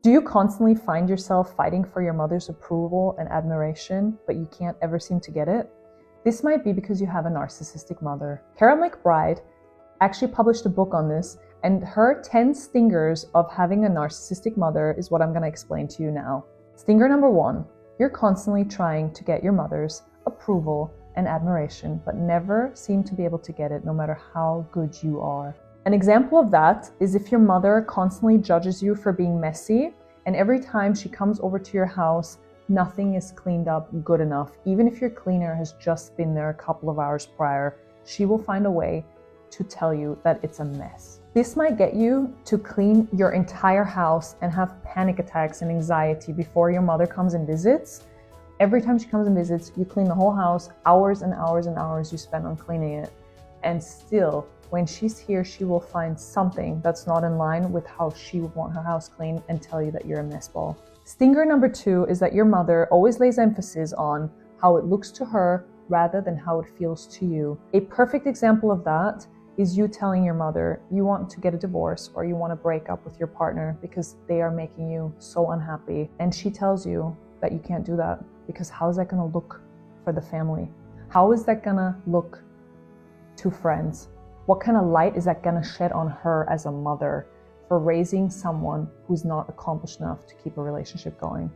Do you constantly find yourself fighting for your mother's approval and admiration, but you can't ever seem to get it? This might be because you have a narcissistic mother. Carol McBride actually published a book on this, and her 10 stingers of having a narcissistic mother is what I'm going to explain to you now. Stinger number 1, you're constantly trying to get your mother's approval and admiration, but never seem to be able to get it no matter how good you are. An example of that is if your mother constantly judges you for being messy, and every time she comes over to your house, nothing is cleaned up good enough. Even if your cleaner has just been there a couple of hours prior, she will find a way to tell you that it's a mess. This might get you to clean your entire house and have panic attacks and anxiety before your mother comes and visits. Every time she comes and visits, you clean the whole house, hours and hours and hours you spend on cleaning it. And still, when she's here, she will find something that's not in line with how she would want her house cleaned and tell you that you're a mess ball. Stinger number 2 is that your mother always lays emphasis on how it looks to her rather than how it feels to you. A perfect example of that is you telling your mother you want to get a divorce or you want to break up with your partner because they are making you so unhappy. And she tells you that you can't do that because how is that going to look for the family? How is that going to look to friends? What kind of light is that going to shed on her as a mother for raising someone who's not accomplished enough to keep a relationship going?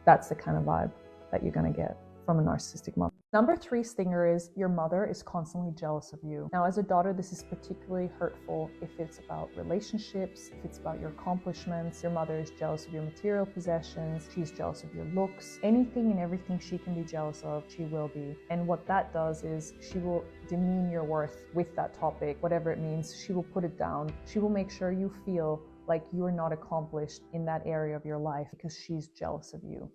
That's the kind of vibe that you're going to get from a narcissistic mother. Number 3 stinger is your mother is constantly jealous of you. Now, as a daughter, this is particularly hurtful if it's about relationships, if it's about your accomplishments. Your mother is jealous of your material possessions. She's jealous of your looks. Anything and everything she can be jealous of, she will be. And what that does is she will demean your worth with that topic, whatever it means. She will put it down. She will make sure you feel like you are not accomplished in that area of your life because she's jealous of you.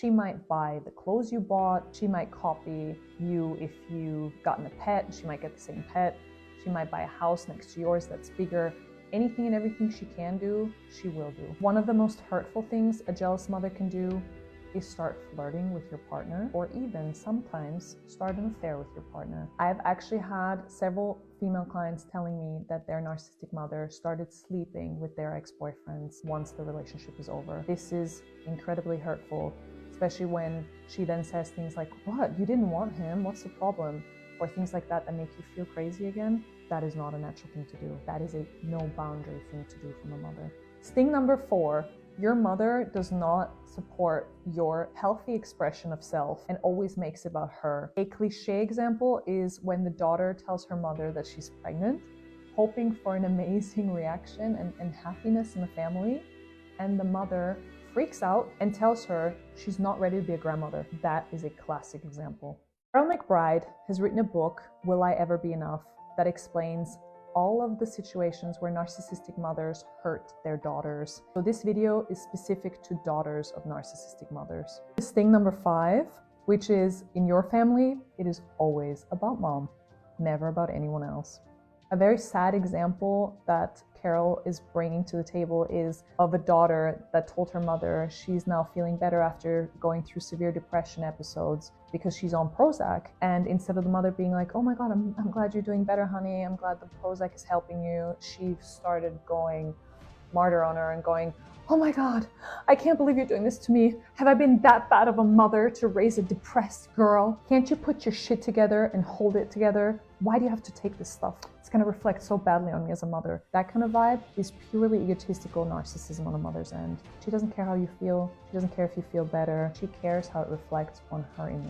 She might buy the clothes you bought. She might copy you if you've gotten a pet. She might get the same pet. She might buy a house next to yours that's bigger. Anything and everything she can do, she will do. One of the most hurtful things a jealous mother can do is start flirting with your partner, or even sometimes start an affair with your partner. I've actually had several female clients telling me that their narcissistic mother started sleeping with their ex-boyfriends once the relationship is over. This is incredibly hurtful, especially when she then says things like, "What? You didn't want him? What's the problem?" Or things like that that make you feel crazy again. That is not a natural thing to do. That is a no boundary thing to do from a mother. Sting number 4, your mother does not support your healthy expression of self and always makes it about her. A cliche example is when the daughter tells her mother that she's pregnant, hoping for an amazing reaction and happiness in the family, and the mother freaks out and tells her she's not ready to be a grandmother. That is a classic example. Carol McBride has written a book, Will I Ever Be Enough?, that explains all of the situations where narcissistic mothers hurt their daughters. So this video is specific to daughters of narcissistic mothers. Sting number 5, which is in your family, it is always about mom, never about anyone else. A very sad example that Carol is bringing to the table is of a daughter that told her mother she's now feeling better after going through severe depression episodes because she's on Prozac. And instead of the mother being like, "Oh my God, I'm glad you're doing better, honey. I'm glad the Prozac is helping you," she started going martyr on her and going, "Oh my God, I can't believe you're doing this to me. Have I been that bad of a mother to raise a depressed girl? Can't you put your shit together and hold it together? Why do you have to take this stuff? It's going to reflect so badly on me as a mother." That kind of vibe is purely egotistical narcissism on a mother's end. She doesn't care how you feel. She doesn't care if you feel better. She cares how it reflects on her image.